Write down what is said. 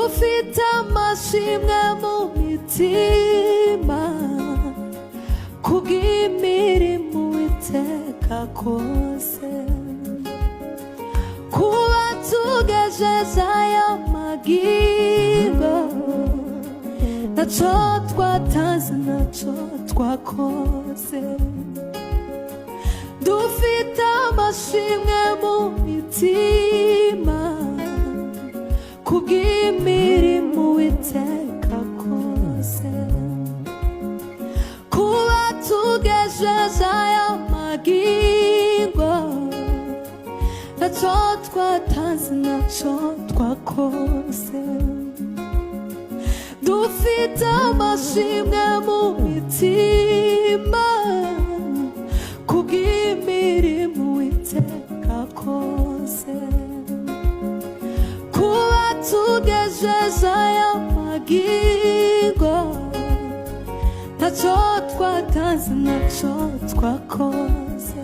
dufite amashimwe mu mitima kubw'imirimo Uwiteka akoze, kuba tugejeje aya magingo ntacyo twatanze ntacyo twakoze. Dufite amashimwe mu mitima kubw'imirimo Uwiteka akoze, kuba tugejeje aya magingo ntacyo twatanze ntacyo twakoze. Dufite amashimwe mu mitima kubw'imirimo Uwiteka akoze, kuba tugejeje aya magingo ntacyo twatanze ntacyo twakoze.